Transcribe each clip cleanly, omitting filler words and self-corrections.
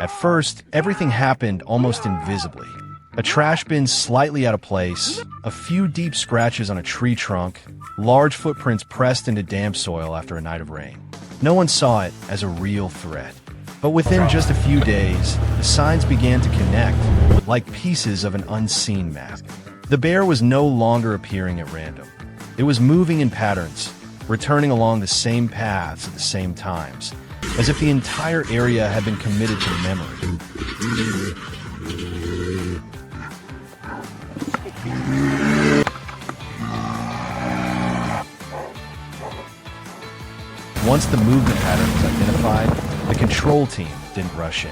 At first, everything happened almost invisibly. A trash bin slightly out of place, a few deep scratches on a tree trunk, large footprints pressed into damp soil after a night of rain. No one saw it as a real threat. But within just a few days, the signs began to connect, like pieces of an unseen map. The bear was no longer appearing at random. It was moving in patterns, returning along the same paths at the same times, as if the entire area had been committed to memory. Once the movement pattern was identified, the control team didn't rush in.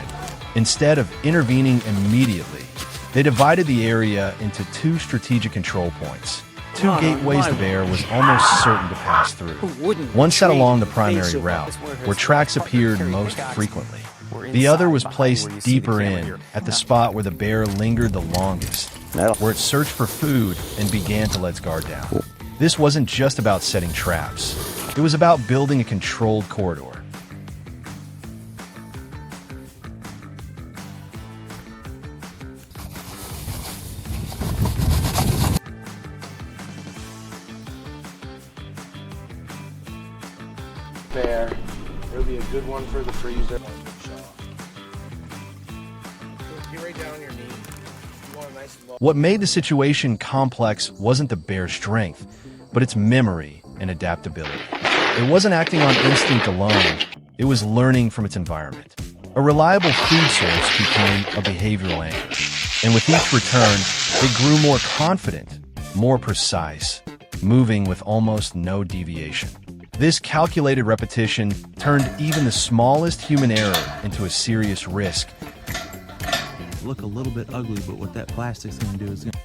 Instead of intervening immediately, they divided the area into two strategic control points, two gateways the bear was almost certain to pass through. One sat along the primary route, where tracks appeared most frequently. The other was placed deeper in, at the spot where the bear lingered the longest, where it searched for food and began to let its guard down. This wasn't just about setting traps. It was about building a controlled corridor. There. It'll be a good one for the freezer. Get right down on your knee. You want a nice low. What made the situation complex wasn't the bear's strength, but its memory and adaptability. It wasn't acting on instinct alone, it was learning from its environment. A reliable food source became a behavioral anchor, and with each return, it grew more confident, more precise, moving with almost no deviation. This calculated repetition turned even the smallest human error into a serious risk. Look a little bit ugly, but what that plastic's going to do is going to...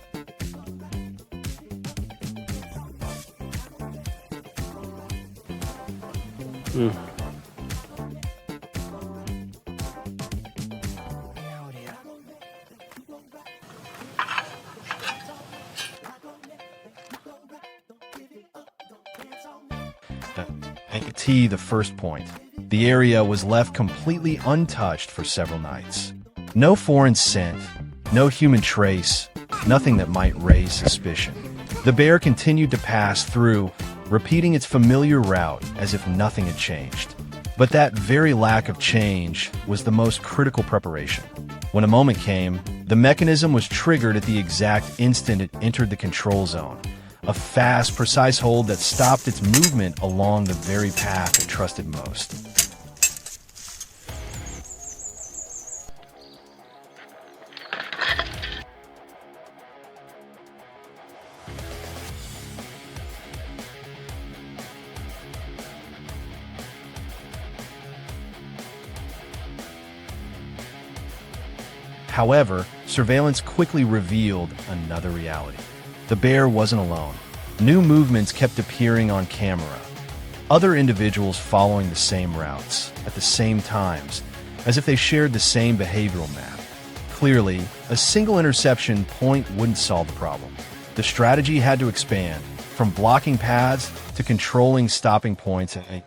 T, the first point. The area was left completely untouched for several nights. No foreign scent, no human trace, nothing that might raise suspicion. The bear continued to pass through, repeating its familiar route as if nothing had changed. But that very lack of change was the most critical preparation. When a moment came, the mechanism was triggered at the exact instant it entered the control zone. A fast, precise hold that stopped its movement along the very path it trusted most. However, surveillance quickly revealed another reality. The bear wasn't alone. New movements kept appearing on camera. Other individuals following the same routes, at the same times, as if they shared the same behavioral map. Clearly, a single interception point wouldn't solve the problem. The strategy had to expand, from blocking paths to controlling stopping points and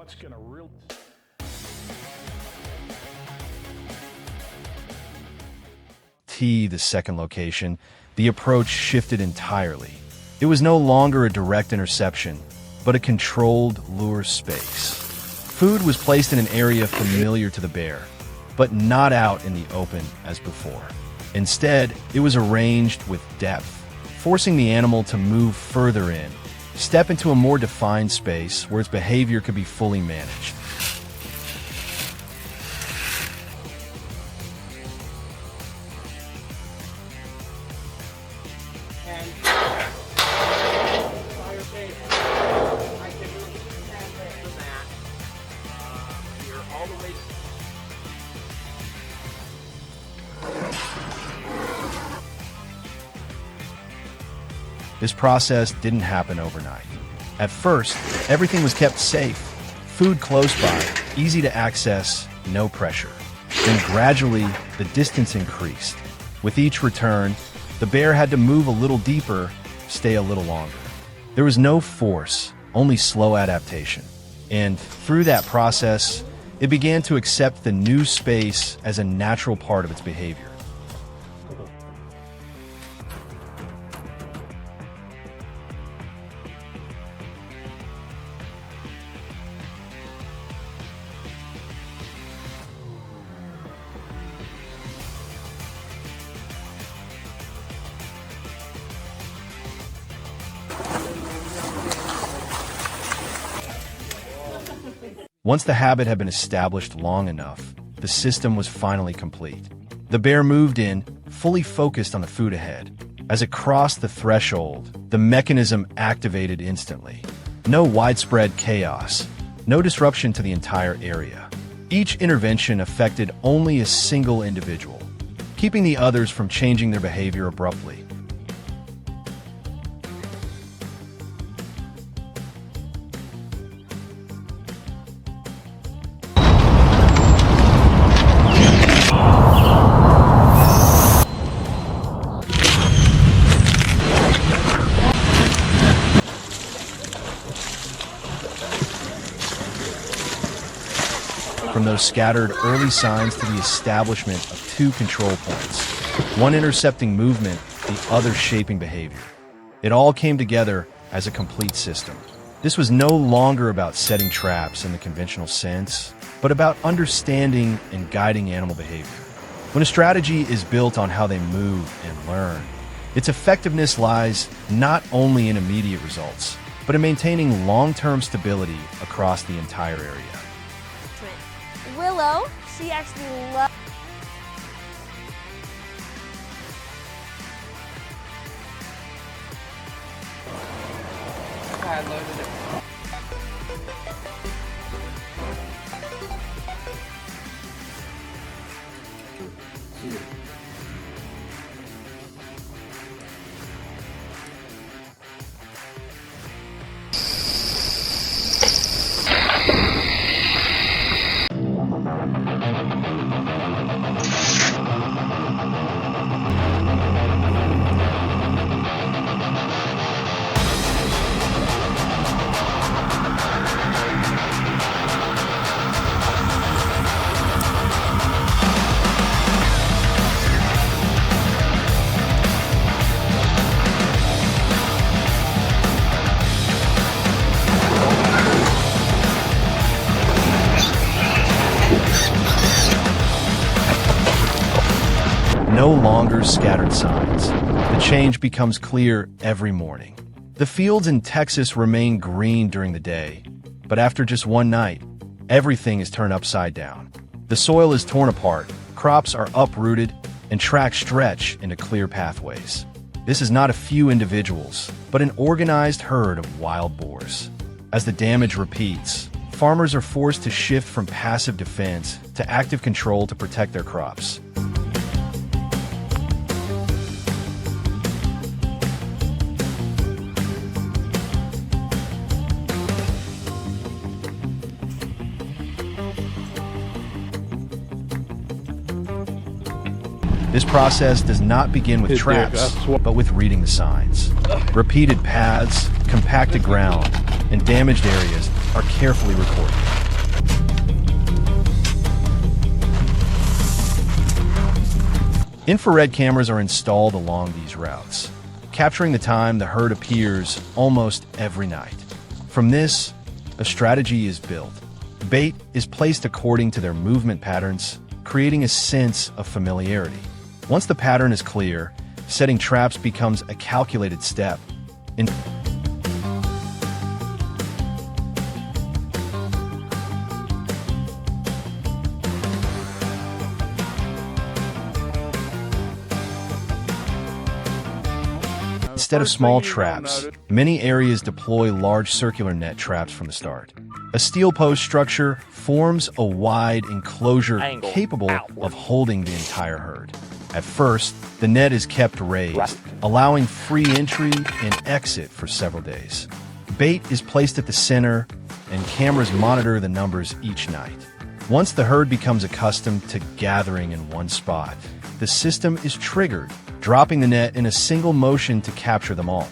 what's going to really... T, the second location, the approach shifted entirely. It was no longer a direct interception, but a controlled lure space. Food was placed in an area familiar to the bear, but not out in the open as before. Instead, it was arranged with depth, forcing the animal to move further in, step into a more defined space where its behavior could be fully managed. This process didn't happen overnight. At first, everything was kept safe. Food close by, easy to access, no pressure. Then gradually, the distance increased. With each return, the bear had to move a little deeper, stay a little longer. There was no force, only slow adaptation. And through that process, it began to accept the new space as a natural part of its behavior. Once the habit had been established long enough, the system was finally complete. The bear moved in, fully focused on the food ahead. As it crossed the threshold, the mechanism activated instantly. No widespread chaos, no disruption to the entire area. Each intervention affected only a single individual, keeping the others from changing their behavior abruptly. From those scattered early signs to the establishment of two control points, one intercepting movement, the other shaping behavior. It all came together as a complete system. This was no longer about setting traps in the conventional sense, but about understanding and guiding animal behavior. When a strategy is built on how they move and learn, its effectiveness lies not only in immediate results, but in maintaining long-term stability across the entire area. Willow, she actually loves. I loaded it. No longer scattered signs. The change becomes clear every morning. The fields in Texas remain green during the day, but after just one night, everything is turned upside down. The soil is torn apart, crops are uprooted, and tracks stretch into clear pathways. This is not a few individuals, but an organized herd of wild boars. As the damage repeats, farmers are forced to shift from passive defense to active control to protect their crops. This process does not begin with traps, but with reading the signs. Repeated paths, compacted ground, and damaged areas are carefully recorded. Infrared cameras are installed along these routes, capturing the time the herd appears almost every night. From this, a strategy is built. Bait is placed according to their movement patterns, creating a sense of familiarity. Once the pattern is clear, setting traps becomes a calculated step. Instead of small traps, many areas deploy large circular net traps from the start. A steel post structure forms a wide enclosure capable of holding the entire herd. At first, the net is kept raised, allowing free entry and exit for several days. Bait is placed at the center, and cameras monitor the numbers each night. Once the herd becomes accustomed to gathering in one spot, the system is triggered, dropping the net in a single motion to capture them all.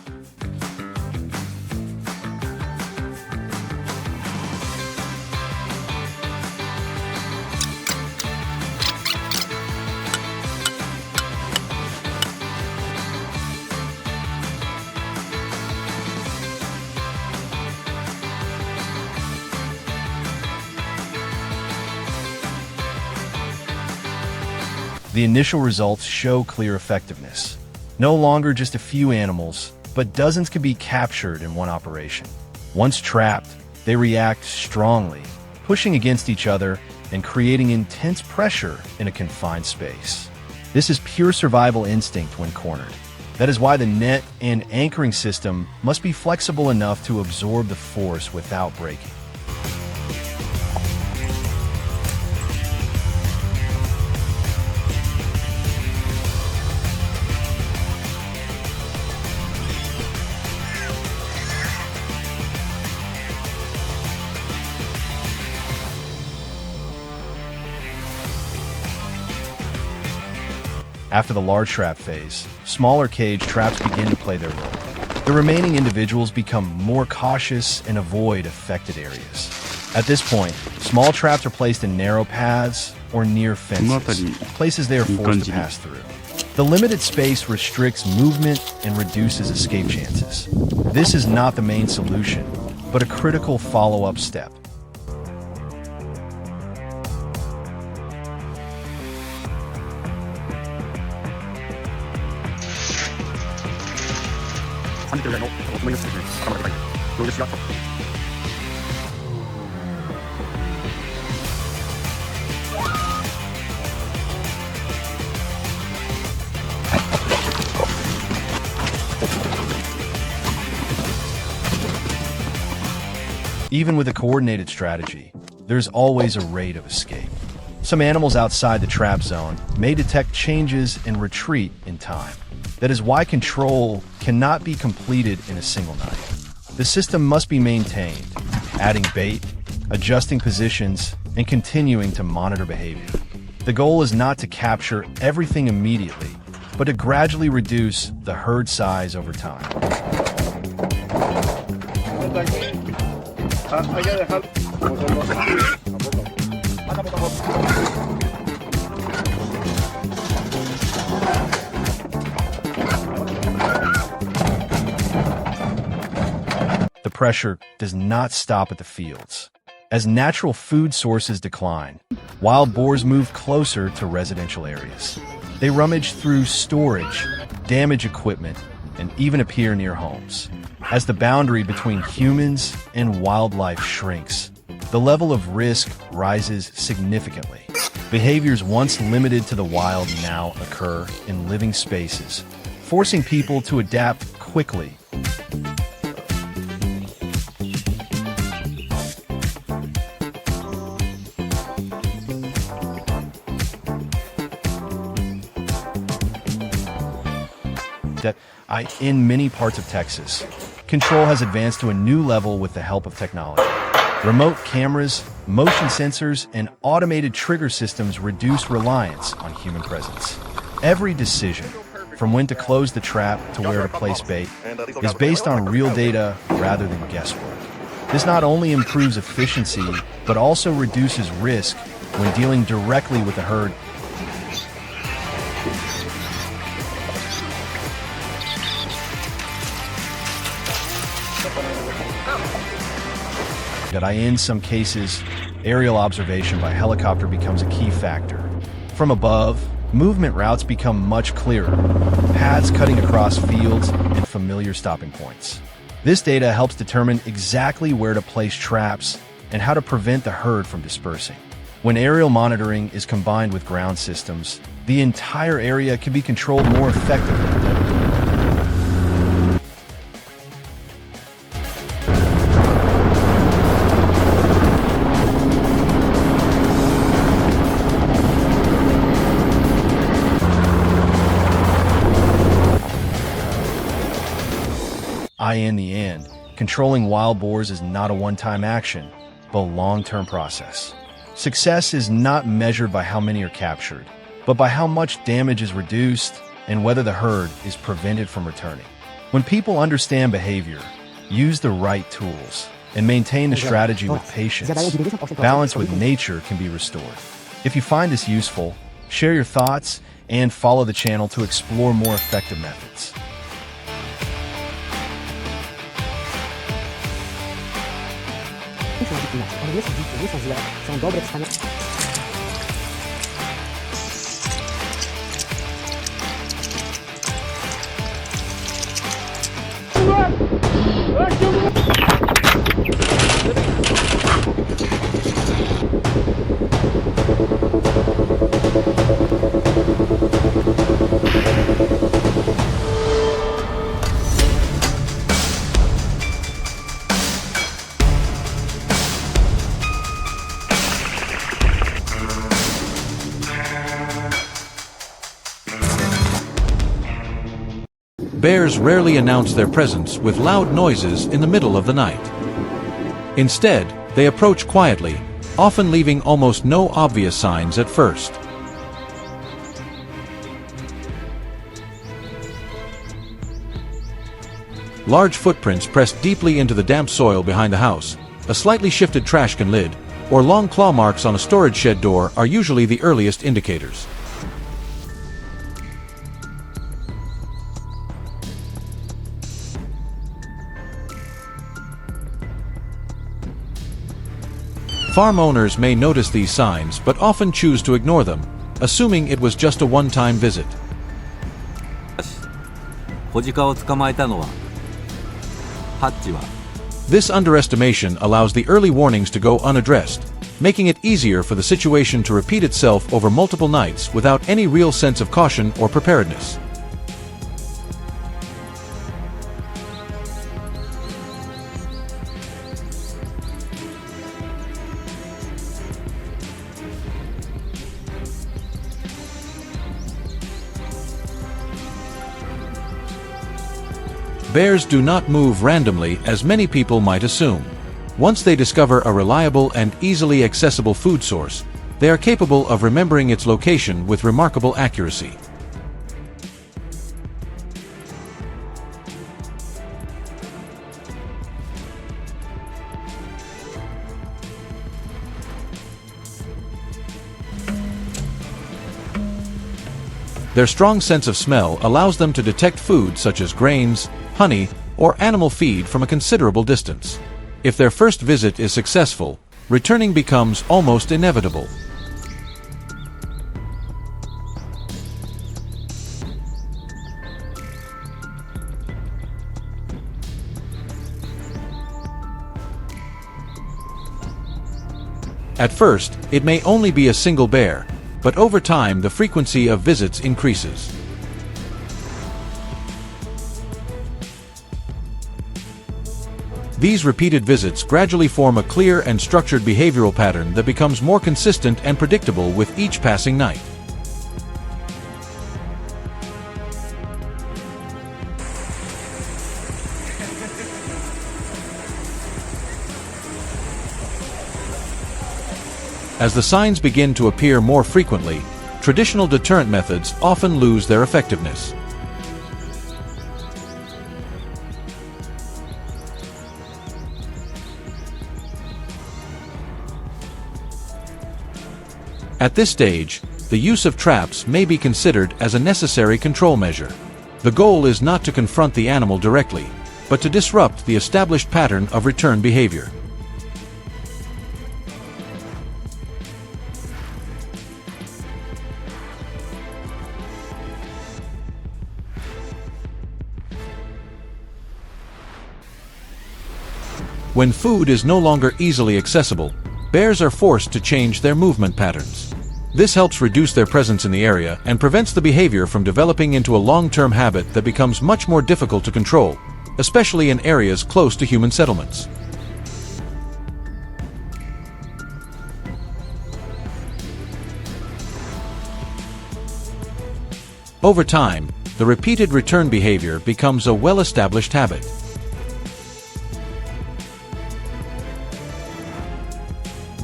The initial results show clear effectiveness. No longer just a few animals, but dozens can be captured in one operation. Once trapped, they react strongly, pushing against each other and creating intense pressure in a confined space. This is pure survival instinct when cornered. That is why the net and anchoring system must be flexible enough to absorb the force without breaking. After the large trap phase, smaller cage traps begin to play their role. The remaining individuals become more cautious and avoid affected areas. At this point, small traps are placed in narrow paths or near fences, places they are forced to pass through. The limited space restricts movement and reduces escape chances. This is not the main solution, but a critical follow-up step. Even with a coordinated strategy, there's always a rate of escape. Some animals outside the trap zone may detect changes and retreat in time. That is why control cannot be completed in a single night. The system must be maintained, adding bait, adjusting positions, and continuing to monitor behavior. The goal is not to capture everything immediately, but to gradually reduce the herd size over time. The pressure does not stop at the fields. As natural food sources decline, wild boars move closer to residential areas. They rummage through storage, damage equipment, and even appear near homes. As the boundary between humans and wildlife shrinks, the level of risk rises significantly. Behaviors once limited to the wild now occur in living spaces, forcing people to adapt quickly. In many parts of Texas, control has advanced to a new level with the help of technology. Remote cameras, motion sensors, and automated trigger systems reduce reliance on human presence. Every decision, from when to close the trap to where to place bait, is based on real data rather than guesswork. This not only improves efficiency, but also reduces risk when dealing directly with the herd. In some cases, aerial observation by helicopter becomes a key factor. From above, movement routes become much clearer, paths cutting across fields and familiar stopping points. This data helps determine exactly where to place traps and how to prevent the herd from dispersing. When aerial monitoring is combined with ground systems, the entire area can be controlled more effectively. In the end, controlling wild boars is not a one-time action, but a long-term process. Success is not measured by how many are captured, but by how much damage is reduced and whether the herd is prevented from returning. When people understand behavior, use the right tools, and maintain the strategy with patience, balance with nature can be restored. If you find this useful, share your thoughts and follow the channel to explore more effective methods. Bears rarely announce their presence with loud noises in the middle of the night. Instead, they approach quietly, often leaving almost no obvious signs at first. Large footprints pressed deeply into the damp soil behind the house, a slightly shifted trash can lid, or long claw marks on a storage shed door are usually the earliest indicators. Farm owners may notice these signs but often choose to ignore them, assuming it was just a one-time visit. 子鹿を捕まえたのはハッチは This underestimation allows the early warnings to go unaddressed, making it easier for the situation to repeat itself over multiple nights without any real sense of caution or preparedness. Bears do not move randomly as many people might assume. Once they discover a reliable and easily accessible food source, they are capable of remembering its location with remarkable accuracy. Their strong sense of smell allows them to detect food such as grains, honey, or animal feed from a considerable distance. If their first visit is successful, returning becomes almost inevitable. At first, it may only be a single bear, but over time the frequency of visits increases. These repeated visits gradually form a clear and structured behavioral pattern that becomes more consistent and predictable with each passing night. As the signs begin to appear more frequently, traditional deterrent methods often lose their effectiveness. At this stage, the use of traps may be considered as a necessary control measure. The goal is not to confront the animal directly, but to disrupt the established pattern of return behavior. When food is no longer easily accessible, bears are forced to change their movement patterns. This helps reduce their presence in the area and prevents the behavior from developing into a long-term habit that becomes much more difficult to control, especially in areas close to human settlements. Over time, the repeated return behavior becomes a well-established habit.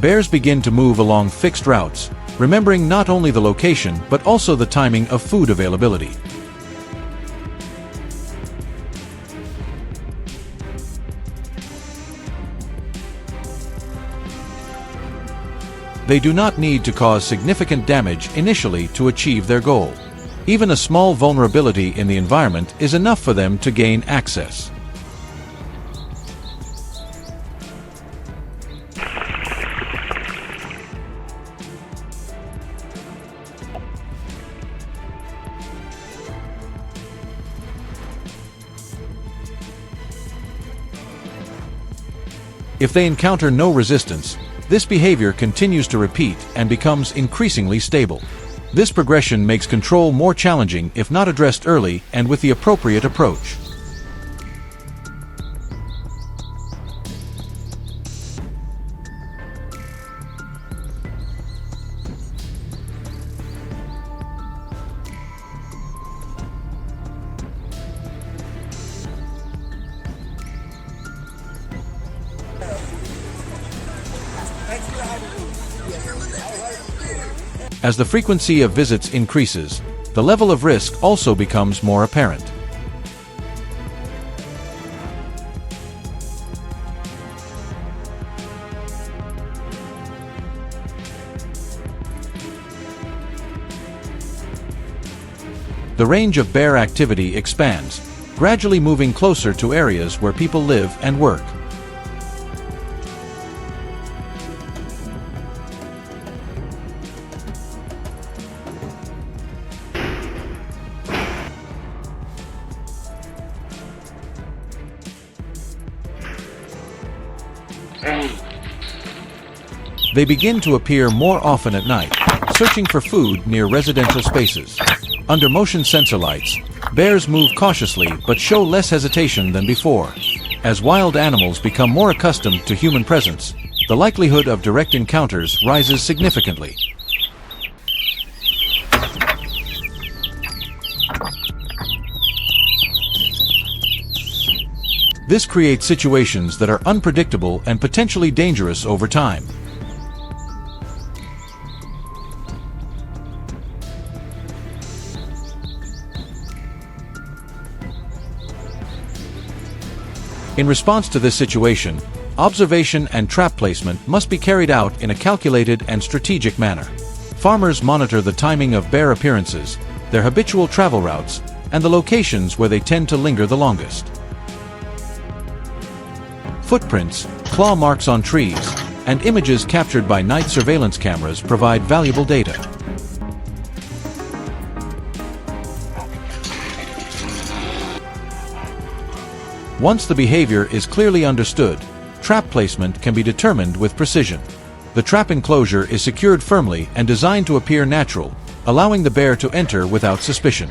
bears begin to move along fixed routes, remembering not only the location but also the timing of food availability. They do not need to cause significant damage initially to achieve their goal. Even a small vulnerability in the environment is enough for them to gain access. If they encounter no resistance, this behavior continues to repeat and becomes increasingly stable. This progression makes control more challenging if not addressed early and with the appropriate approach. As the frequency of visits increases, the level of risk also becomes more apparent. The range of bear activity expands, gradually moving closer to areas where people live and work. They begin to appear more often at night, searching for food near residential spaces. Under motion sensor lights, bears move cautiously but show less hesitation than before. As wild animals become more accustomed to human presence, the likelihood of direct encounters rises significantly. This creates situations that are unpredictable and potentially dangerous over time. In response to this situation, observation and trap placement must be carried out in a calculated and strategic manner. Farmers monitor the timing of bear appearances, their habitual travel routes, and the locations where they tend to linger the longest. Footprints, claw marks on trees, and images captured by night surveillance cameras provide valuable data. Once the behavior is clearly understood, trap placement can be determined with precision. The trap enclosure is secured firmly and designed to appear natural, allowing the bear to enter without suspicion.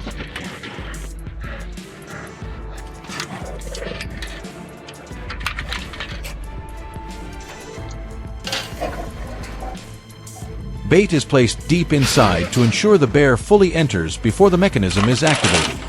Bait is placed deep inside to ensure the bear fully enters before the mechanism is activated.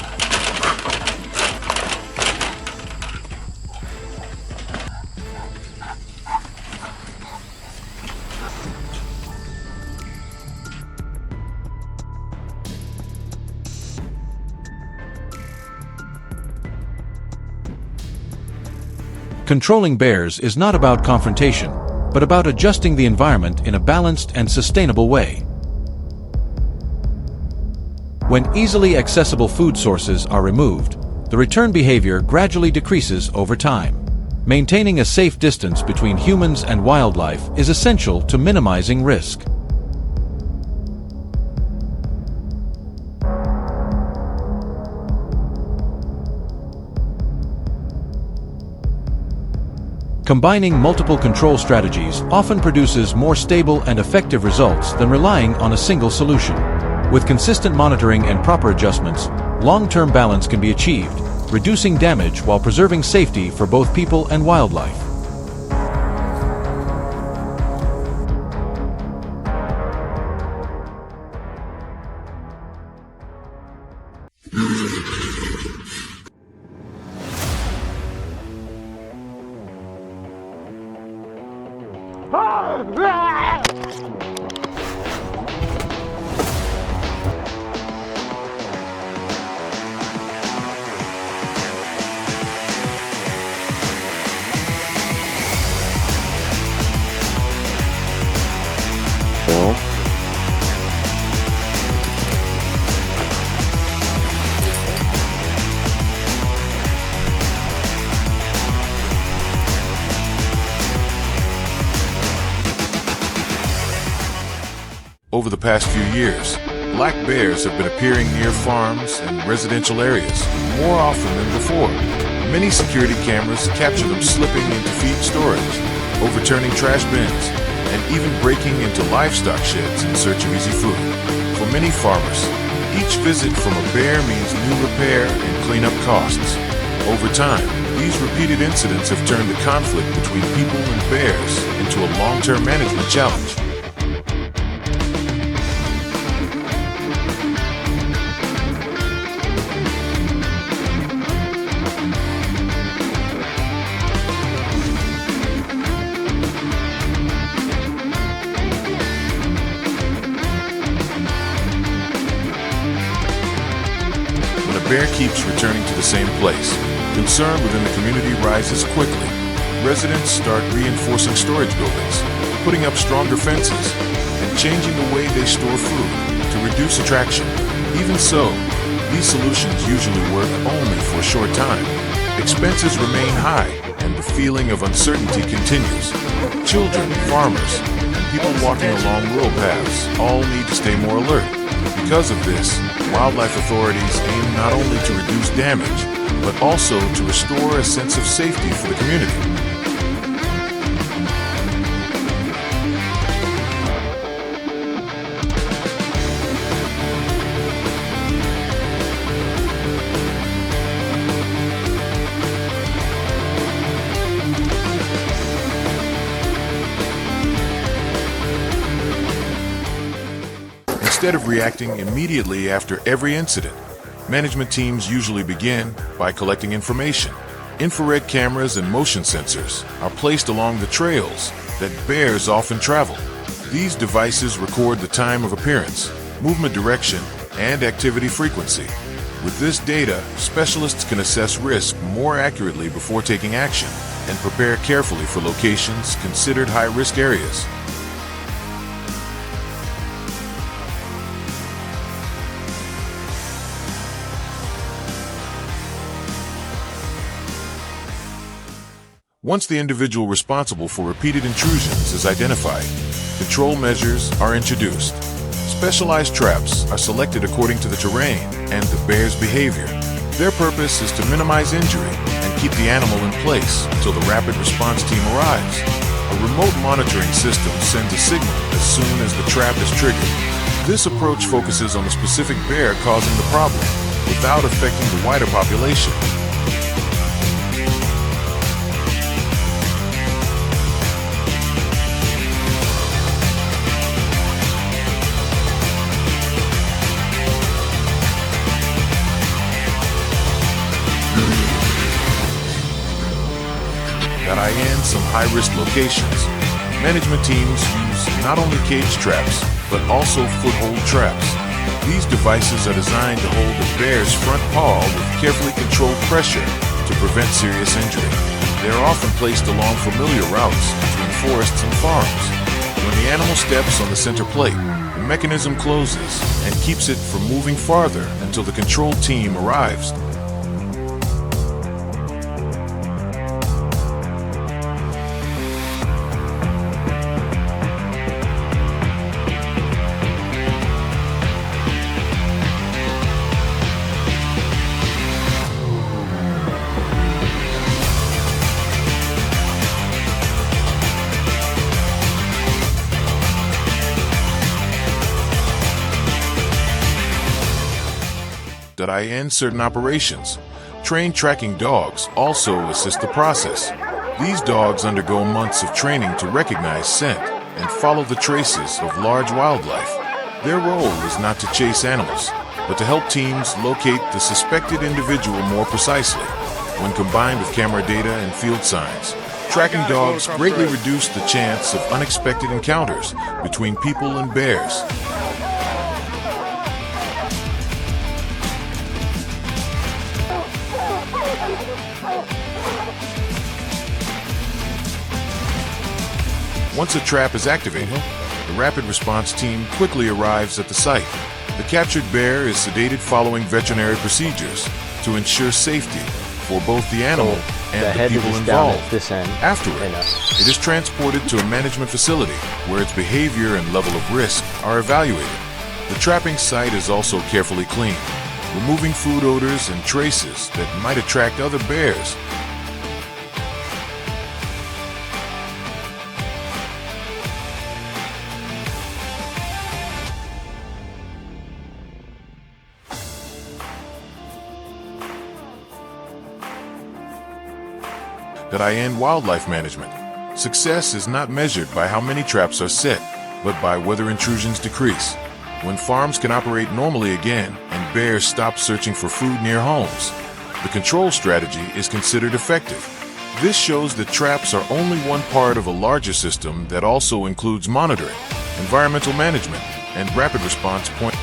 Controlling bears is not about confrontation, but about adjusting the environment in a balanced and sustainable way. When easily accessible food sources are removed, the return behavior gradually decreases over time. Maintaining a safe distance between humans and wildlife is essential to minimizing risk. Combining multiple control strategies often produces more stable and effective results than relying on a single solution. With consistent monitoring and proper adjustments, long-term balance can be achieved, reducing damage while preserving safety for both people and wildlife. Ah! Over the past few years, black bears have been appearing near farms and residential areas more often than before. Many security cameras capture them slipping into feed storage, overturning trash bins, and even breaking into livestock sheds in search of easy food. For many farmers, each visit from a bear means new repair and cleanup costs. Over time, these repeated incidents have turned the conflict between people and bears into a long-term management challenge. Bear keeps returning to the same place. Concern within the community rises quickly. Residents start reinforcing storage buildings, putting up stronger fences, and changing the way they store food to reduce attraction. Even so, these solutions usually work only for a short time. Expenses remain high, and the feeling of uncertainty continues. Children, farmers, and people walking along rural paths all need to stay more alert. Because of this, wildlife authorities aim not only to reduce damage, but also to restore a sense of safety for the community. Instead of reacting immediately after every incident, management teams usually begin by collecting information. Infrared cameras and motion sensors are placed along the trails that bears often travel. These devices record the time of appearance, movement direction, and activity frequency. With this data, specialists can assess risk more accurately before taking action and prepare carefully for locations considered high-risk areas. Once the individual responsible for repeated intrusions is identified, control measures are introduced. Specialized traps are selected according to the terrain and the bear's behavior. Their purpose is to minimize injury and keep the animal in place until the rapid response team arrives. A remote monitoring system sends a signal as soon as the trap is triggered. This approach focuses on the specific bear causing the problem without affecting the wider population. In some high-risk locations, management teams use not only cage traps, but also foothold traps. These devices are designed to hold the bear's front paw with carefully controlled pressure to prevent serious injury. They are often placed along familiar routes between forests and farms. When the animal steps on the center plate, the mechanism closes and keeps it from moving farther until the control team arrives. In certain operations. Trained tracking dogs also assist the process. These dogs undergo months of training to recognize scent and follow the traces of large wildlife. Their role is not to chase animals, but to help teams locate the suspected individual more precisely. When combined with camera data and field signs, Tracking dogs greatly reduce the chance of unexpected encounters between people and bears. Once a trap is activated, the rapid response team quickly arrives at the site. The captured bear is sedated following veterinary procedures to ensure safety for both the animal and the people involved. Afterward, it is transported to a management facility where its behavior and level of risk are evaluated. The trapping site is also carefully cleaned, removing food odors and traces that might attract other bears. That I end wildlife management. Success is not measured by how many traps are set, but by whether intrusions decrease. When farms can operate normally again and bears stop searching for food near homes, the control strategy is considered effective. This shows that traps are only one part of a larger system that also includes monitoring, environmental management, and rapid response point.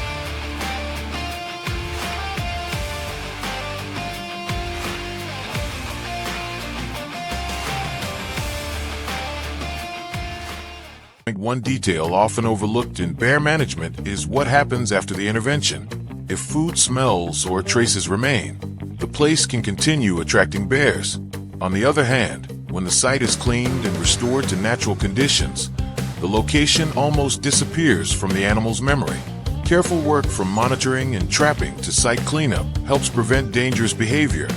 One detail often overlooked in bear management is what happens after the intervention. If food smells or traces remain, the place can continue attracting bears. On the other hand, when the site is cleaned and restored to natural conditions, the location almost disappears from the animal's memory. Careful work from monitoring and trapping to site cleanup helps prevent dangerous behavior.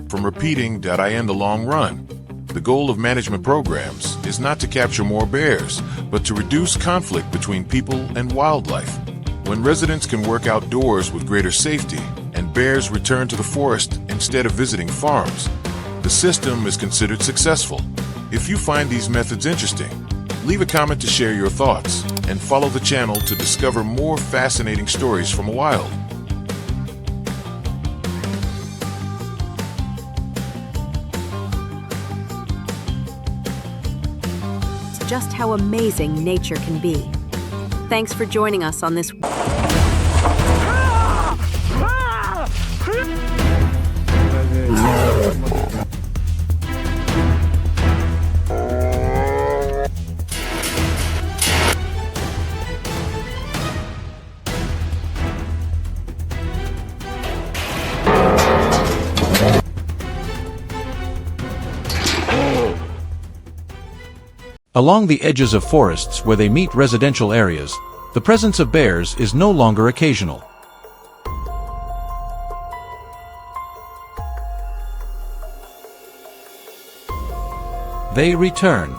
From repeating .I in the long run. The goal of management programs is not to capture more bears, but to reduce conflict between people and wildlife. When residents can work outdoors with greater safety and bears return to the forest instead of visiting farms, the system is considered successful. If you find these methods interesting, leave a comment to share your thoughts and follow the channel to discover more fascinating stories from the wild. Just how amazing nature can be. Thanks for joining us on this. Along the edges of forests where they meet residential areas, the presence of bears is no longer occasional. They return,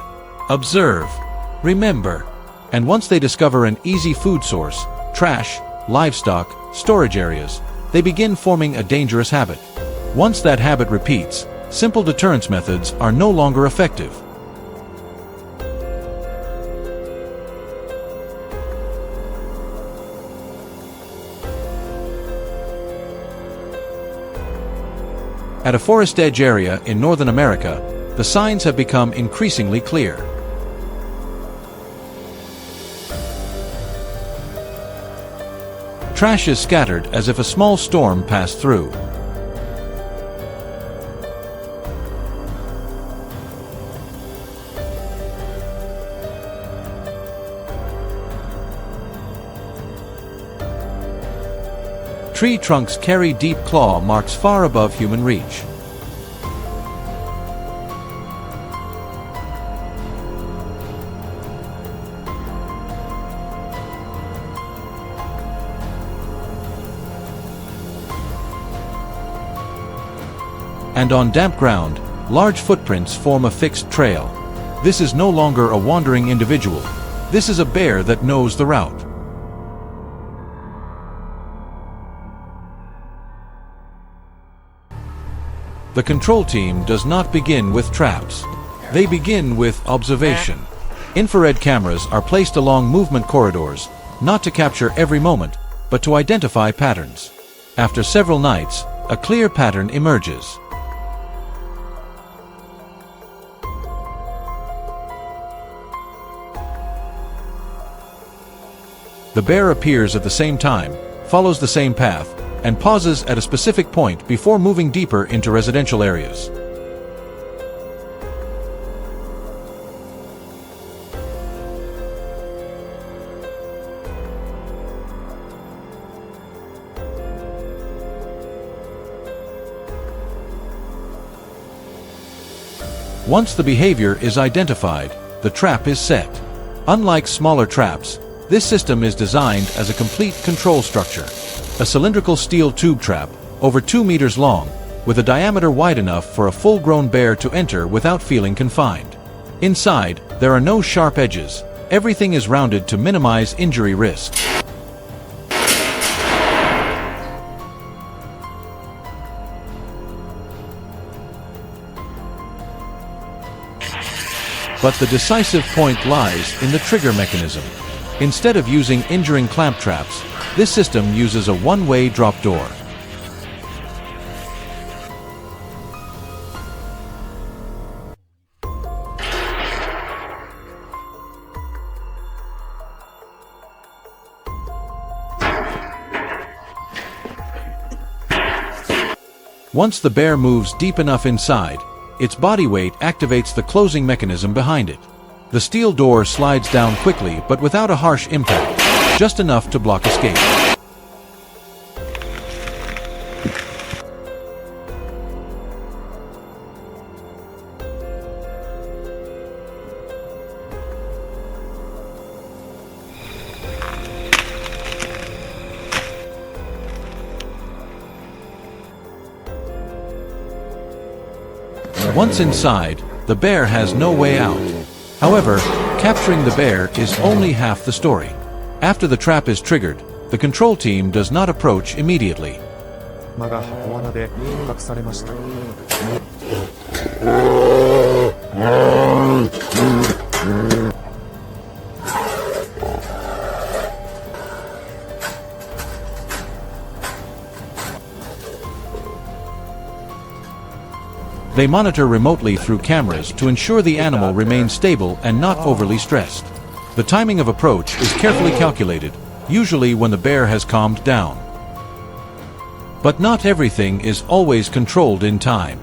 observe, remember, and once they discover an easy food source, trash, livestock, storage areas, they begin forming a dangerous habit. Once that habit repeats, simple deterrence methods are no longer effective. At a forest edge area in Northern America, the signs have become increasingly clear. Trash is scattered as if a small storm passed through. Tree trunks carry deep claw marks far above human reach. And on damp ground, large footprints form a fixed trail. This is no longer a wandering individual. This is a bear that knows the route. The control team does not begin with traps. They begin with observation. Infrared cameras are placed along movement corridors, not to capture every moment, but to identify patterns. After several nights, a clear pattern emerges. The bear appears at the same time, follows the same path, and pauses at a specific point before moving deeper into residential areas. Once the behavior is identified, the trap is set. Unlike smaller traps, this system is designed as a complete control structure. A cylindrical steel tube trap, over 2 meters long, with a diameter wide enough for a full-grown bear to enter without feeling confined. Inside, there are no sharp edges. Everything is rounded to minimize injury risk. But the decisive point lies in the trigger mechanism. Instead of using injuring clamp traps, this system uses a one-way drop door. Once the bear moves deep enough inside, its body weight activates the closing mechanism behind it. The steel door slides down quickly but without a harsh impact, just enough to block escape. Once inside, the bear has no way out. However, capturing the bear is only half the story. After the trap is triggered, the control team does not approach immediately. They monitor remotely through cameras to ensure the animal remains stable and not overly stressed. The timing of approach is carefully calculated, usually when the bear has calmed down. But not everything is always controlled in time.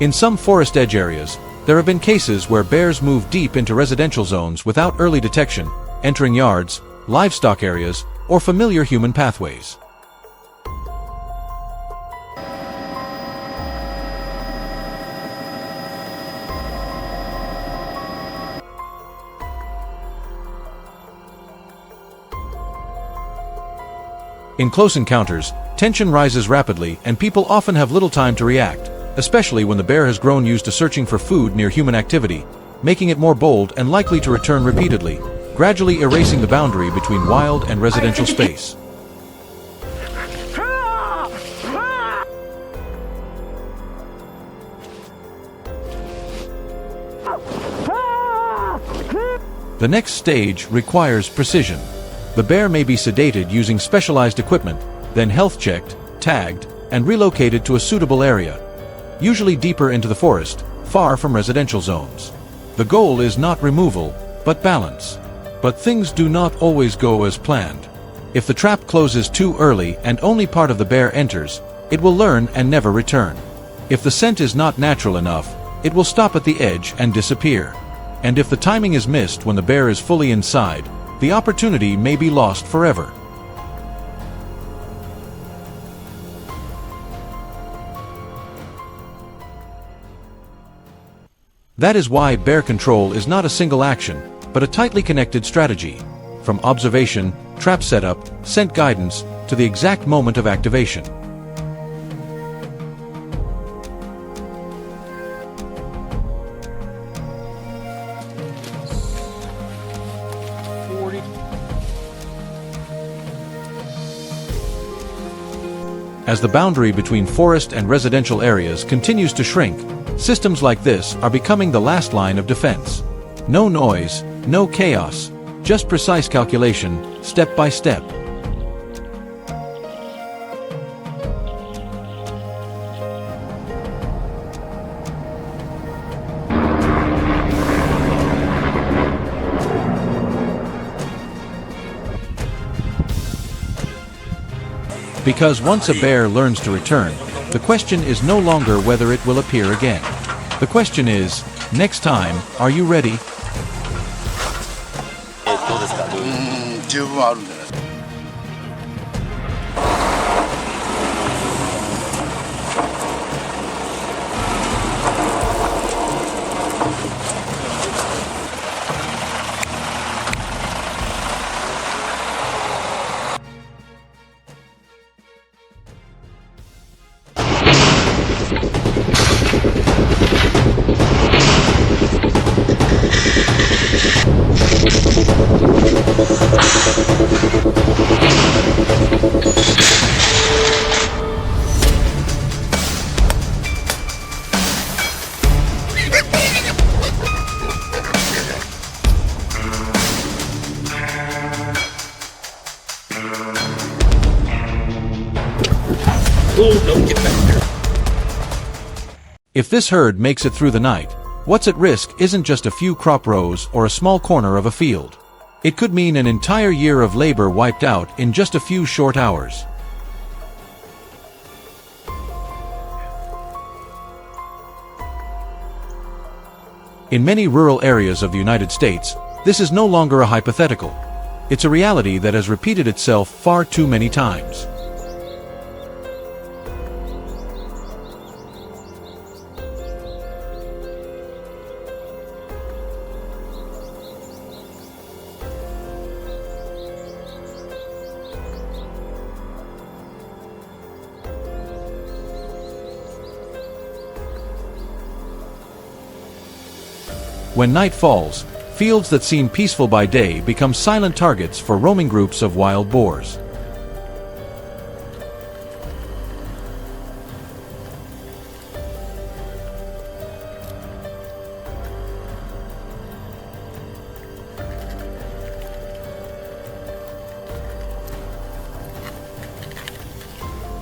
In some forest edge areas, there have been cases where bears move deep into residential zones without early detection, entering yards, livestock areas, or familiar human pathways. In close encounters, tension rises rapidly and people often have little time to react, especially when the bear has grown used to searching for food near human activity, making it more bold and likely to return repeatedly, gradually erasing the boundary between wild and residential space. The next stage requires precision. The bear may be sedated using specialized equipment, then health checked, tagged, and relocated to a suitable area, usually deeper into the forest, far from residential zones. The goal is not removal, but balance. But things do not always go as planned. If the trap closes too early and only part of the bear enters, it will learn and never return. If the scent is not natural enough, it will stop at the edge and disappear. And if the timing is missed when the bear is fully inside, the opportunity may be lost forever. That is why bear control is not a single action, but a tightly connected strategy, from observation, trap setup, scent guidance, to the exact moment of activation. As the boundary between forest and residential areas continues to shrink, systems like this are becoming the last line of defense. No noise, no chaos, just precise calculation, step by step. Because once a bear learns to return, the question is no longer whether it will appear again. The question is, next time, are you ready? 十分あるんじゃないですか。If this herd makes it through the night, what's at risk isn't just a few crop rows or a small corner of a field. It could mean an entire year of labor wiped out in just a few short hours. In many rural areas of the United States, this is no longer a hypothetical. It's a reality that has repeated itself far too many times. When night falls, fields that seem peaceful by day become silent targets for roaming groups of wild boars.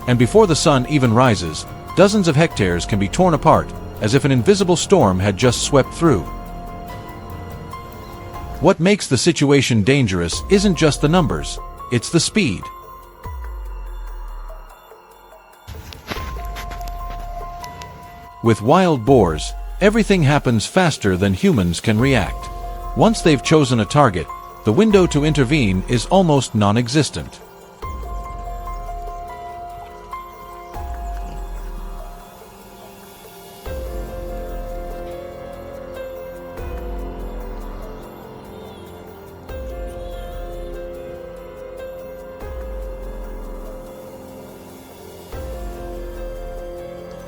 And before the sun even rises, dozens of hectares can be torn apart, as if an invisible storm had just swept through. What makes the situation dangerous isn't just the numbers, it's the speed. With wild boars, everything happens faster than humans can react. Once they've chosen a target, the window to intervene is almost non-existent.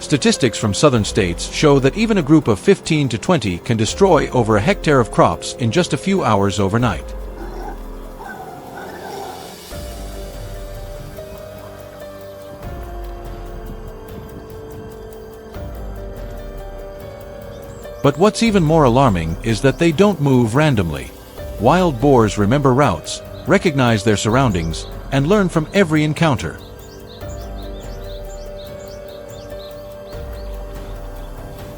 Statistics from southern states show that even a group of 15 to 20 can destroy over a hectare of crops in just a few hours overnight. But what's even more alarming is that they don't move randomly. Wild boars remember routes, recognize their surroundings, and learn from every encounter.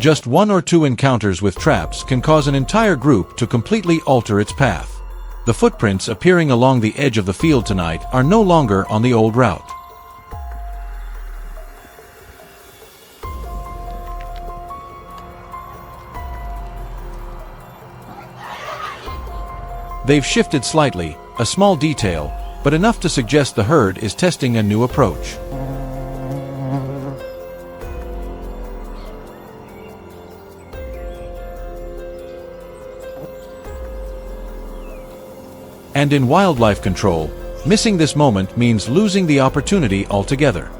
Just one or two encounters with traps can cause an entire group to completely alter its path. The footprints appearing along the edge of the field tonight are no longer on the old route. They've shifted slightly, a small detail, but enough to suggest the herd is testing a new approach. And in wildlife control, missing this moment means losing the opportunity altogether.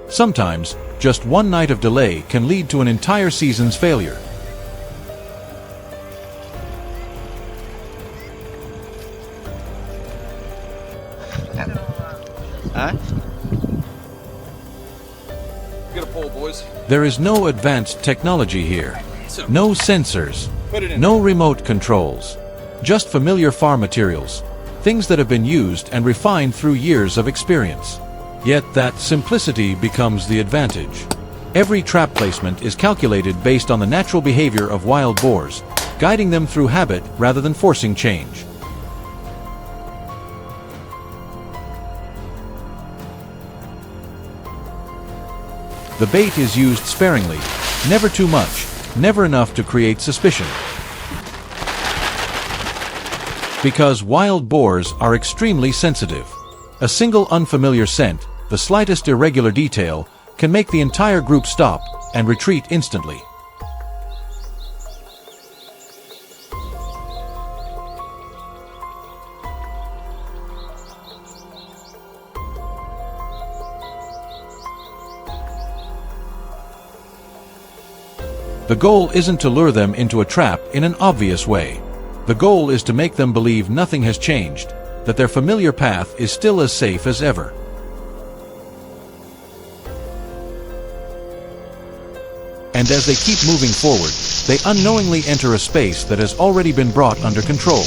Sometimes, just one night of delay can lead to an entire season's failure. Get a pole, boys. There is no advanced technology here. No sensors. No remote controls. Just familiar farm materials. Things that have been used and refined through years of experience. Yet that simplicity becomes the advantage. Every trap placement is calculated based on the natural behavior of wild boars, guiding them through habit rather than forcing change. The bait is used sparingly, never too much, never enough to create suspicion. Because wild boars are extremely sensitive. A single unfamiliar scent, the slightest irregular detail, can make the entire group stop and retreat instantly. The goal isn't to lure them into a trap in an obvious way. The goal is to make them believe nothing has changed, that their familiar path is still as safe as ever. And as they keep moving forward, they unknowingly enter a space that has already been brought under control.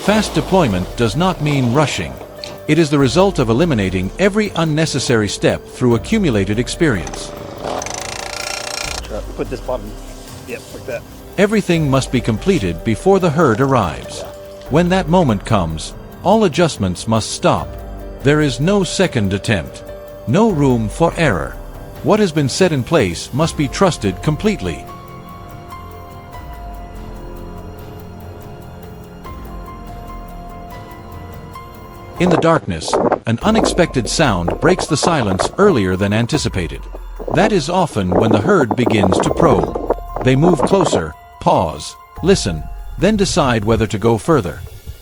Fast deployment does not mean rushing. It is the result of eliminating every unnecessary step through accumulated experience. Put this button. Yep, like that. Everything must be completed before the herd arrives. When that moment comes, all adjustments must stop. There is no second attempt. No room for error. What has been set in place must be trusted completely. In the darkness, an unexpected sound breaks the silence earlier than anticipated. That is often when the herd begins to probe. They move closer, pause, listen, then decide whether to go further.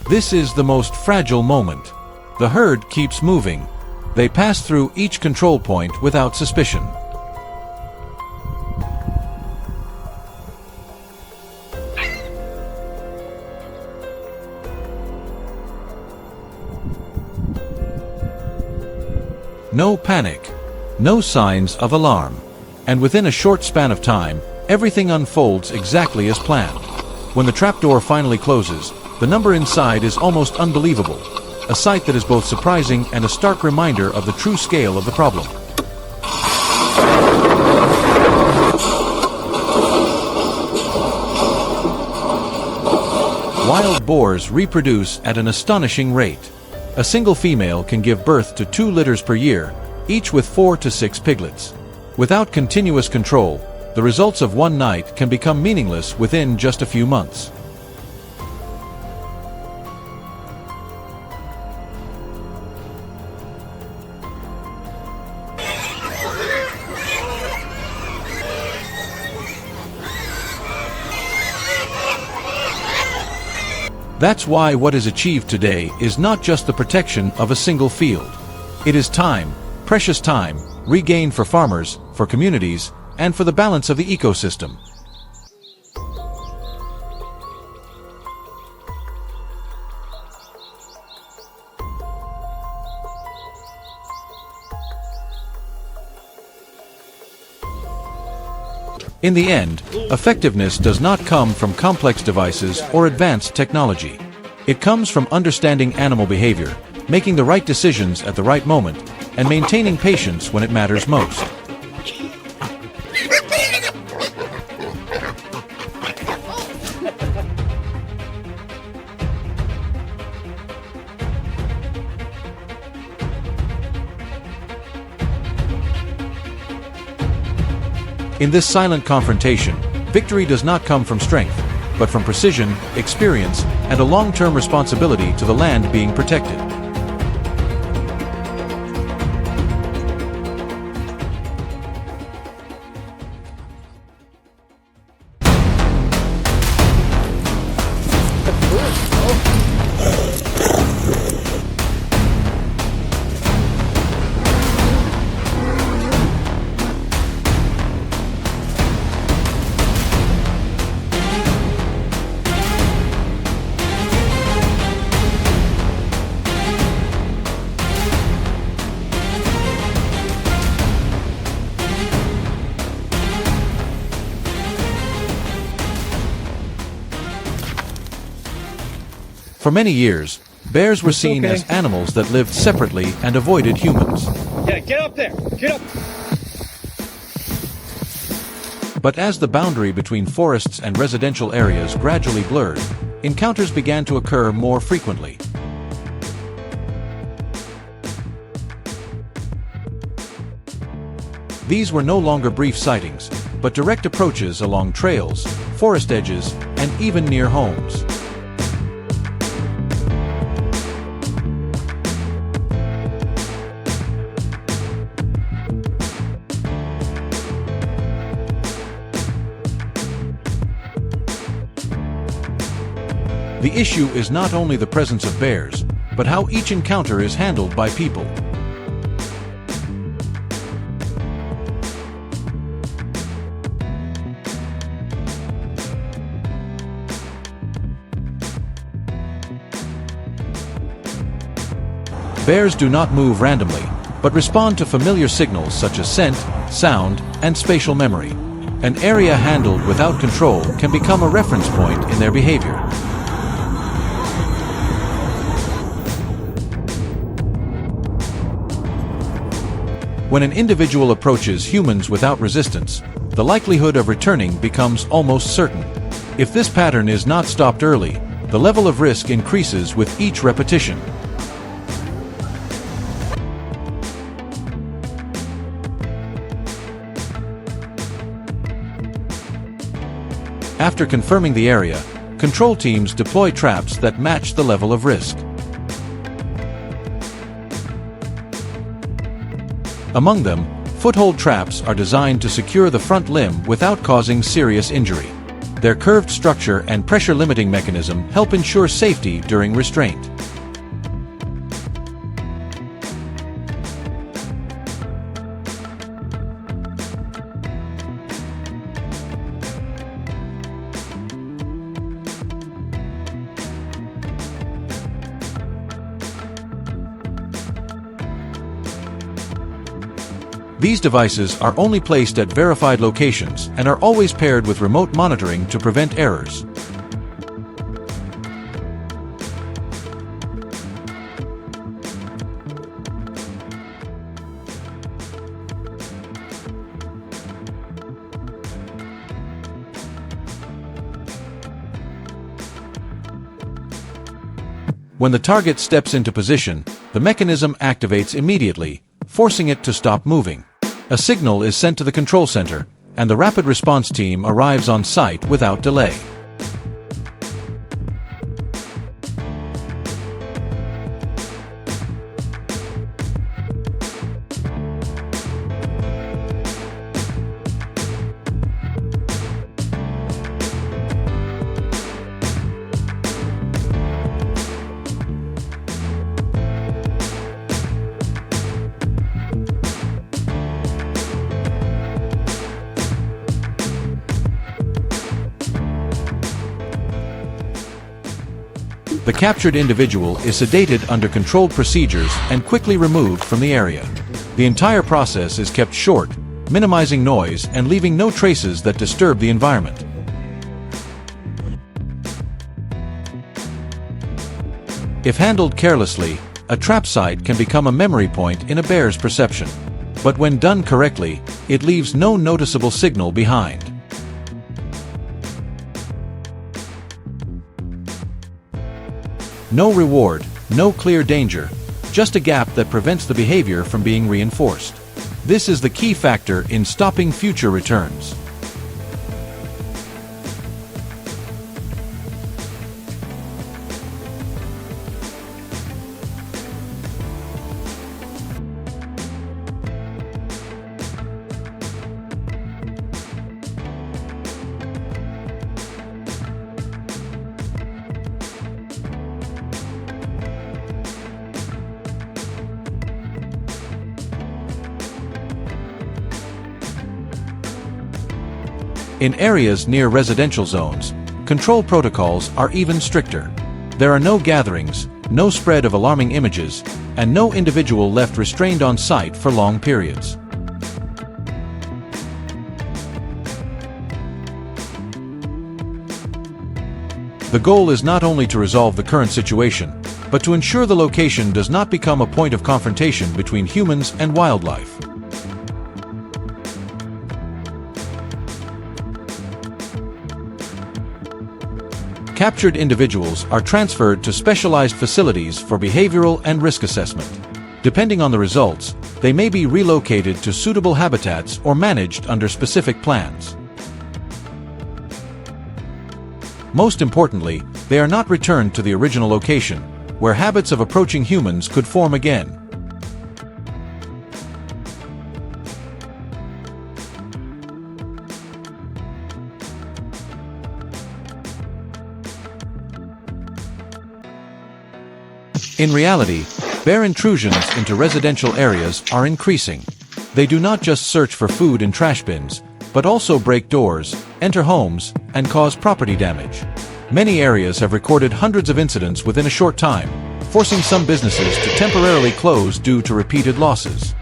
This is the most fragile moment. The herd keeps moving. They pass through each control point without suspicion. No panic, no signs of alarm. And within a short span of time, everything unfolds exactly as planned. When the trapdoor finally closes, the number inside is almost unbelievable, a sight that is both surprising and a stark reminder of the true scale of the problem. Wild boars reproduce at an astonishing rate. A single female can give birth to 2 litters per year, each with 4 to 6 piglets. Without continuous control, the results of one night can become meaningless within just a few months. That's why what is achieved today is not just the protection of a single field. It is time, precious time, regained for farmers, for communities, and for the balance of the ecosystem. In the end, effectiveness does not come from complex devices or advanced technology. It comes from understanding animal behavior, making the right decisions at the right moment, and maintaining patience when it matters most. In this silent confrontation, victory does not come from strength, but from precision, experience, and a long-term responsibility to the land being protected. For many years, bears were seen as animals that lived separately and avoided humans. Yeah, get up there. Get up. But as the boundary between forests and residential areas gradually blurred, encounters began to occur more frequently. These were no longer brief sightings, but direct approaches along trails, forest edges, and even near homes. The issue is not only the presence of bears, but how each encounter is handled by people. Bears do not move randomly, but respond to familiar signals such as scent, sound, and spatial memory. An area handled without control can become a reference point in their behavior. When an individual approaches humans without resistance, the likelihood of returning becomes almost certain. If this pattern is not stopped early, the level of risk increases with each repetition. After confirming the area, control teams deploy traps that match the level of risk. Among them, foothold traps are designed to secure the front limb without causing serious injury. Their curved structure and pressure limiting mechanism help ensure safety during restraint. These devices are only placed at verified locations and are always paired with remote monitoring to prevent errors. When the target steps into position, the mechanism activates immediately, forcing it to stop moving. A signal is sent to the control center, and the rapid response team arrives on site without delay. The captured individual is sedated under controlled procedures and quickly removed from the area. The entire process is kept short, minimizing noise and leaving no traces that disturb the environment. If handled carelessly, a trap site can become a memory point in a bear's perception. But when done correctly, it leaves no noticeable signal behind. No reward, no clear danger, just a gap that prevents the behavior from being reinforced. This is the key factor in stopping future returns. In areas near residential zones, control protocols are even stricter. There are no gatherings, no spread of alarming images, and no individual left restrained on site for long periods. The goal is not only to resolve the current situation, but to ensure the location does not become a point of confrontation between humans and wildlife. Captured individuals are transferred to specialized facilities for behavioral and risk assessment. Depending on the results, they may be relocated to suitable habitats or managed under specific plans. Most importantly, they are not returned to the original location, where habits of approaching humans could form again. In reality, bear intrusions into residential areas are increasing. They do not just search for food in trash bins, but also break doors, enter homes, and cause property damage. Many areas have recorded hundreds of incidents within a short time, forcing some businesses to temporarily close due to repeated losses.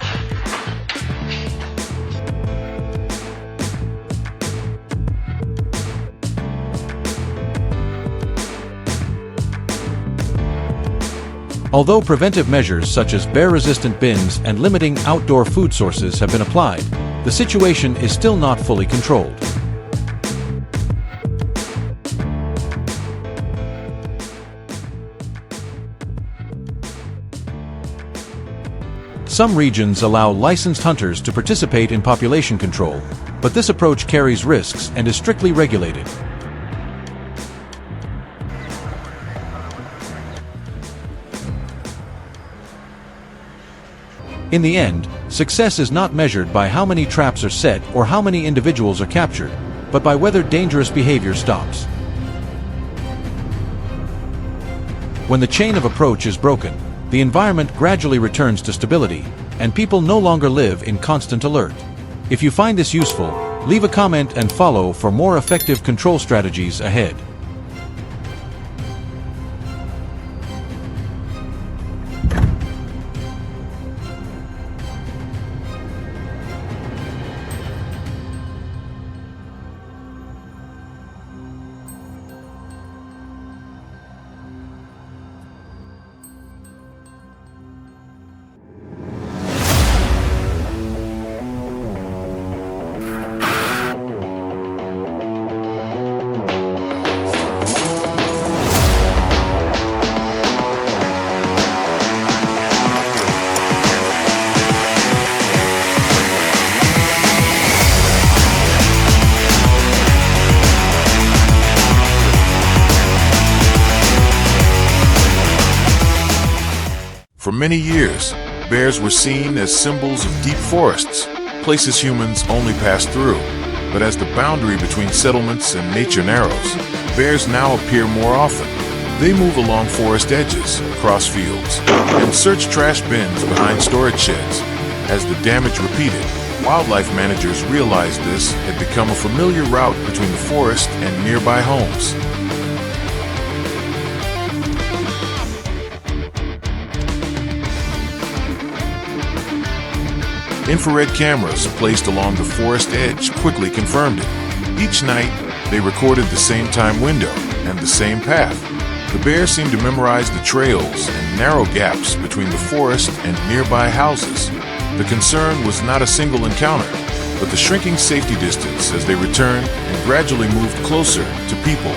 Although preventive measures such as bear-resistant bins and limiting outdoor food sources have been applied, the situation is still not fully controlled. Some regions allow licensed hunters to participate in population control, but this approach carries risks and is strictly regulated. In the end, success is not measured by how many traps are set or how many individuals are captured, but by whether dangerous behavior stops. When the chain of approach is broken, the environment gradually returns to stability, and people no longer live in constant alert. If you find this useful, leave a comment and follow for more effective control strategies ahead. For many years, bears were seen as symbols of deep forests, places humans only pass through. But as the boundary between settlements and nature narrows, bears now appear more often. They move along forest edges, across fields, and search trash bins behind storage sheds. As the damage repeated, wildlife managers realized this had become a familiar route between the forest and nearby homes. Infrared cameras placed along the forest edge quickly confirmed it. Each night, they recorded the same time window and the same path. The bear seemed to memorize the trails and narrow gaps between the forest and nearby houses. The concern was not a single encounter, but the shrinking safety distance as they returned and gradually moved closer to people.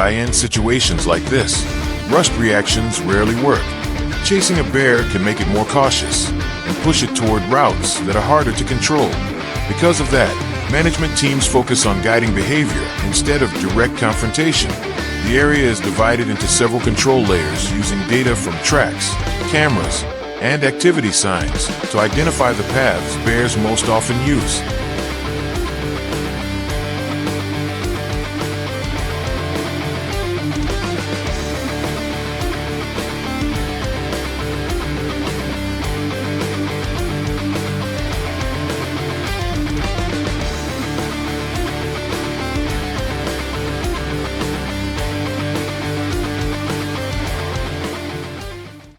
In situations like this, rushed reactions rarely work. Chasing a bear can make it more cautious and push it toward routes that are harder to control. Because of that, management teams focus on guiding behavior instead of direct confrontation. The area is divided into several control layers using data from tracks, cameras, and activity signs to identify the paths bears most often use.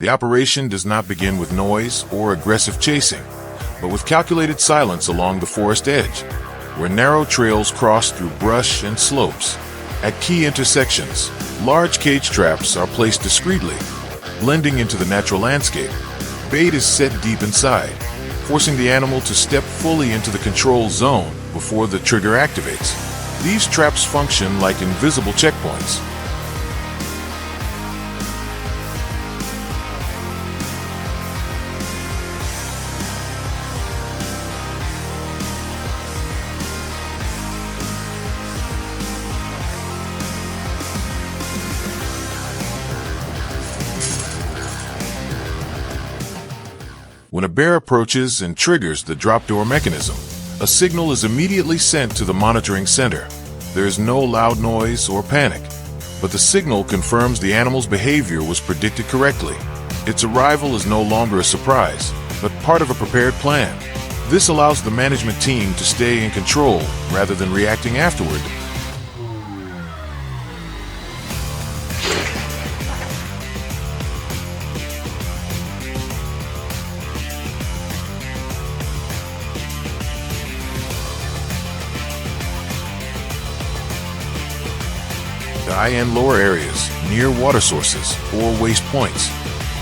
The operation does not begin with noise or aggressive chasing, but with calculated silence along the forest edge, where narrow trails cross through brush and slopes. At key intersections, large cage traps are placed discreetly, blending into the natural landscape. Bait is set deep inside, forcing the animal to step fully into the control zone before the trigger activates. These traps function like invisible checkpoints. When a bear approaches and triggers the drop door mechanism, a signal is immediately sent to the monitoring center. There is no loud noise or panic, but the signal confirms the animal's behavior was predicted correctly. Its arrival is no longer a surprise, but part of a prepared plan. This allows the management team to stay in control rather than reacting afterward. The high and lower areas, near water sources or waste points,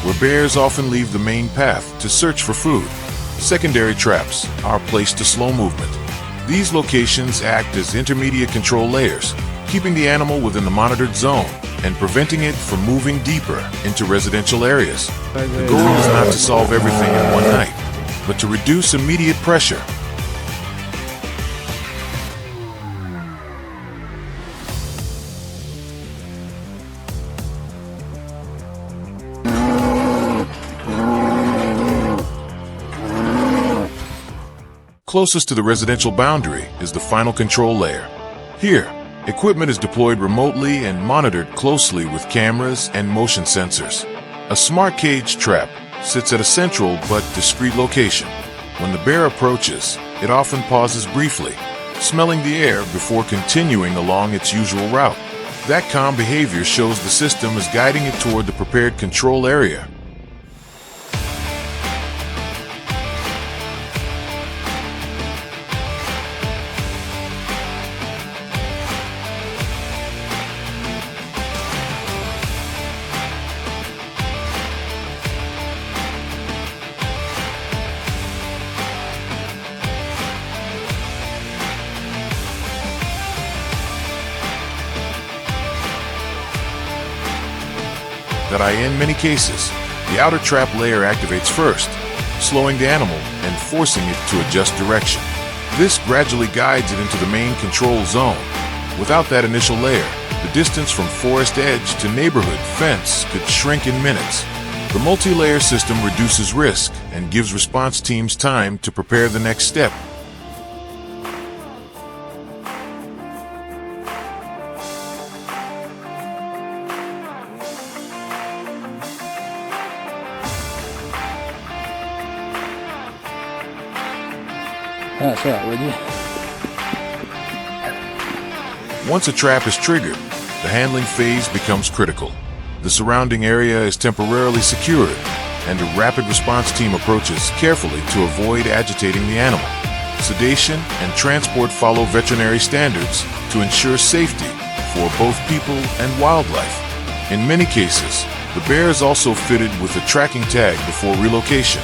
where bears often leave the main path to search for food. Secondary traps are placed to slow movement. These locations act as intermediate control layers, keeping the animal within the monitored zone and preventing it from moving deeper into residential areas. The goal is not to solve everything in one night, but to reduce immediate pressure. Closest to the residential boundary is the final control layer. Here, equipment is deployed remotely and monitored closely with cameras and motion sensors. A smart cage trap sits at a central but discreet location. When the bear approaches, it often pauses briefly, smelling the air before continuing along its usual route. That calm behavior shows the system is guiding it toward the prepared control area. That in many cases, the outer trap layer activates first, slowing the animal and forcing it to adjust direction. This gradually guides it into the main control zone. Without that initial layer, the distance from forest edge to neighborhood fence could shrink in minutes. The multi-layer system reduces risk and gives response teams time to prepare the next step. Once a trap is triggered, the handling phase becomes critical. The surrounding area is temporarily secured, and a rapid response team approaches carefully to avoid agitating the animal. Sedation and transport follow veterinary standards to ensure safety for both people and wildlife. In many cases, the bear is also fitted with a tracking tag before relocation.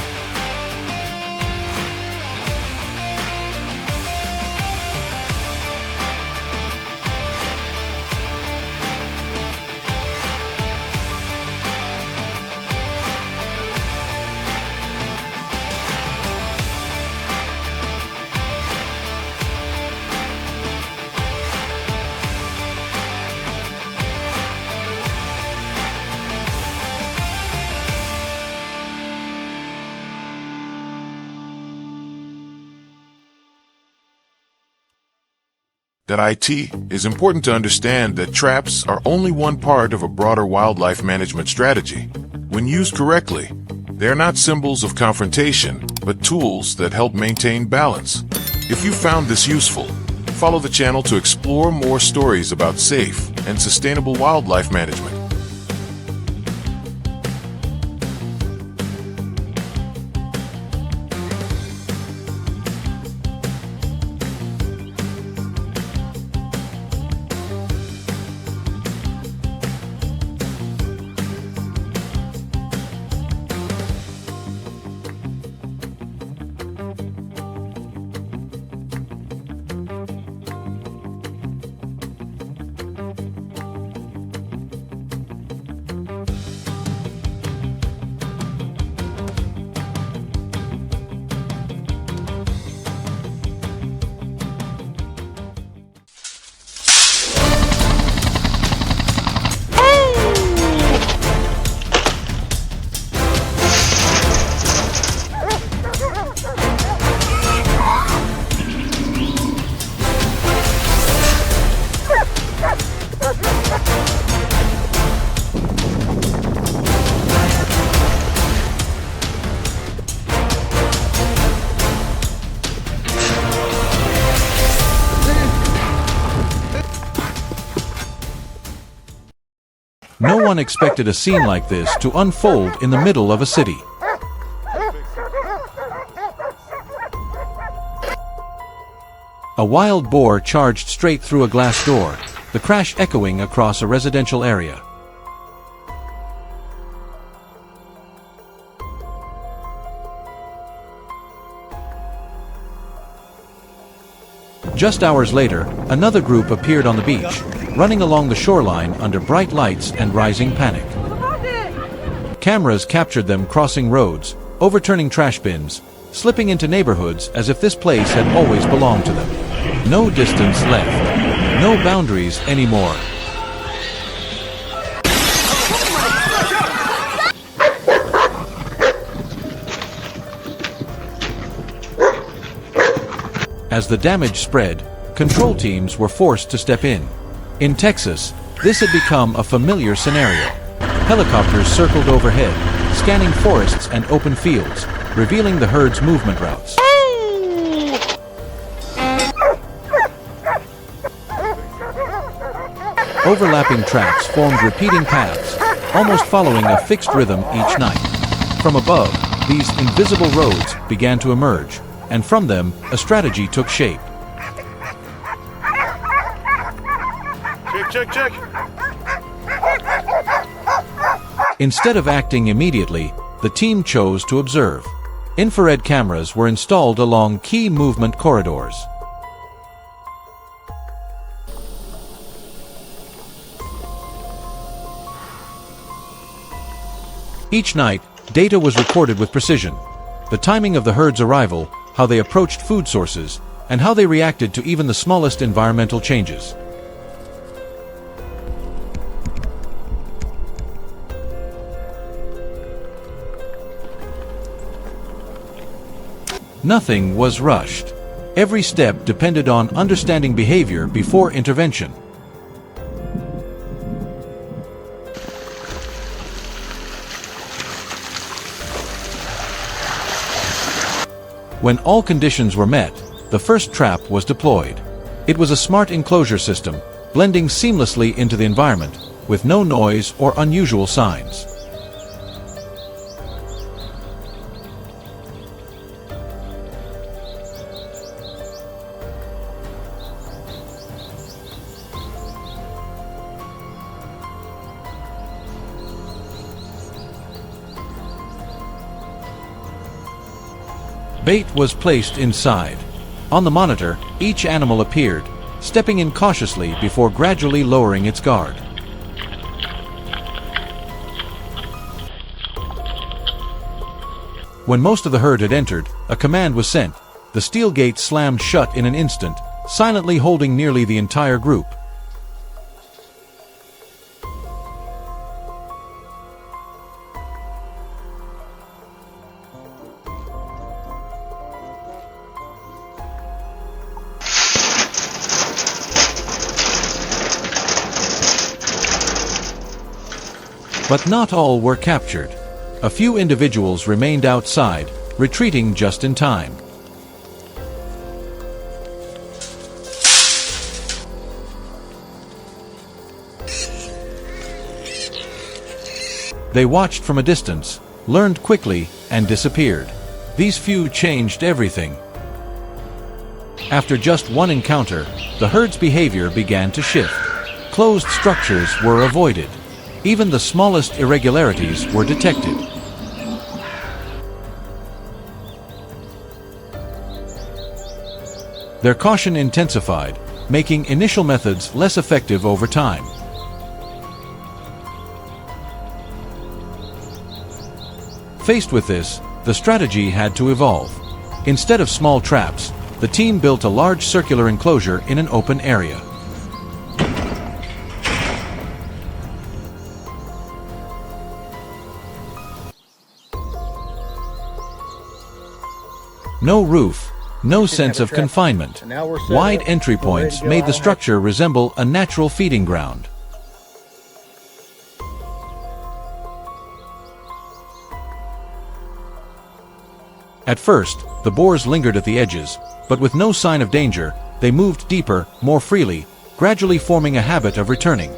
It is important to understand that traps are only one part of a broader wildlife management strategy. When used correctly, they are not symbols of confrontation, but tools that help maintain balance. If you found this useful, follow the channel to explore more stories about safe and sustainable wildlife management. one expected a scene like this to unfold in the middle of a city. A wild boar charged straight through a glass door, the crash echoing across a residential area. Just hours later, another group appeared on the beach, running along the shoreline under bright lights and rising panic. Cameras captured them crossing roads, overturning trash bins, slipping into neighborhoods as if this place had always belonged to them. No distance left, no boundaries anymore. As the damage spread, control teams were forced to step in. In Texas, this had become a familiar scenario. Helicopters circled overhead, scanning forests and open fields, revealing the herd's movement routes. Overlapping tracks formed repeating paths, almost following a fixed rhythm each night. From above, these invisible roads began to emerge, and from them, a strategy took shape. Check. Instead of acting immediately, the team chose to observe. Infrared cameras were installed along key movement corridors. Each night, data was recorded with precision. The timing of the herd's arrival, how they approached food sources, and how they reacted to even the smallest environmental changes. Nothing was rushed. Every step depended on understanding behavior before intervention. When all conditions were met, the first trap was deployed. It was a smart enclosure system, blending seamlessly into the environment, with no noise or unusual signs. Bait was placed inside. On the monitor, each animal appeared, stepping in cautiously before gradually lowering its guard. When most of the herd had entered, a command was sent. The steel gate slammed shut in an instant, silently holding nearly the entire group. But not all were captured. A few individuals remained outside, retreating just in time. They watched from a distance, learned quickly, and disappeared. These few changed everything. After just one encounter, the herd's behavior began to shift. Closed structures were avoided. Even the smallest irregularities were detected. Their caution intensified, making initial methods less effective over time. Faced with this, the strategy had to evolve. Instead of small traps, the team built a large circular enclosure in an open area. No roof, no sense of confinement. Wide entry points made the structure resemble a natural feeding ground. At first, the boars lingered at the edges, but with no sign of danger, they moved deeper, more freely, gradually forming a habit of returning.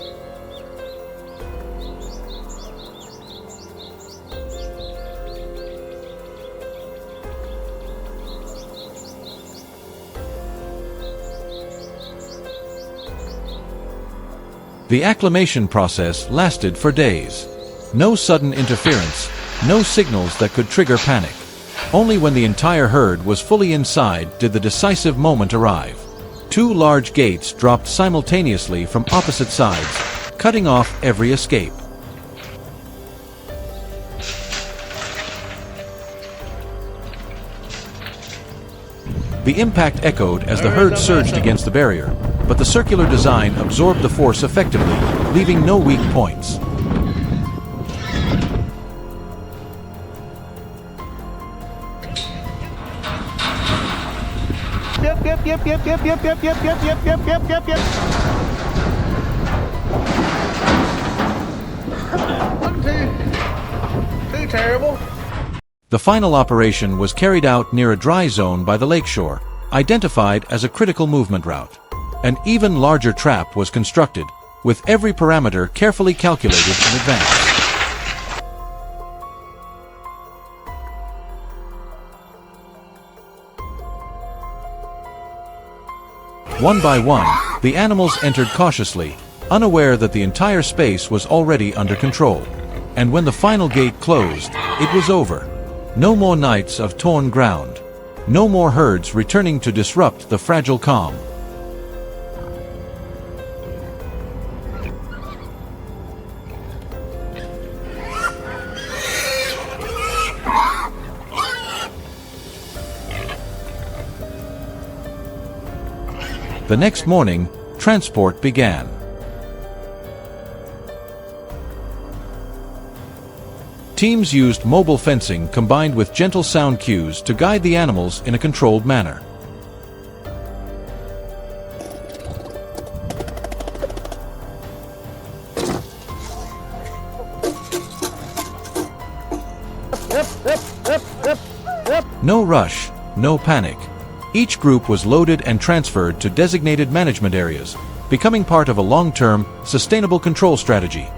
The acclimation process lasted for days. No sudden interference, no signals that could trigger panic. Only when the entire herd was fully inside did the decisive moment arrive. 2 large gates dropped simultaneously from opposite sides, cutting off every escape. The impact echoed as the herd surged against the barrier, but the circular design absorbed the force effectively, leaving no weak points. Too terrible. The final operation was carried out near a dry zone by the lakeshore, identified as a critical movement route. An even larger trap was constructed, with every parameter carefully calculated in advance. One by one, the animals entered cautiously, unaware that the entire space was already under control. And when the final gate closed, it was over. No more nights of torn ground. No more herds returning to disrupt the fragile calm. The next morning, transport began. Teams used mobile fencing combined with gentle sound cues to guide the animals in a controlled manner. No rush, no panic. Each group was loaded and transferred to designated management areas, becoming part of a long-term, sustainable control strategy.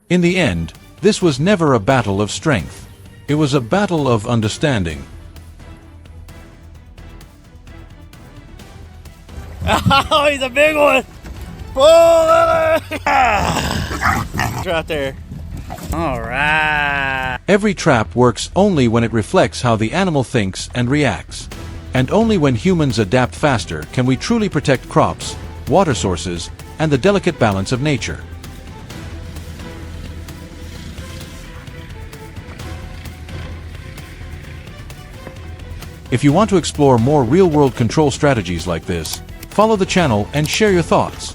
In the end, this was never a battle of strength. It was a battle of understanding. Oh, he's a big one! Pull it! Right there. All right. Every trap works only when it reflects how the animal thinks and reacts. And only when humans adapt faster can we truly protect crops, water sources, and the delicate balance of nature. If you want to explore more real-world control strategies like this, follow the channel and share your thoughts.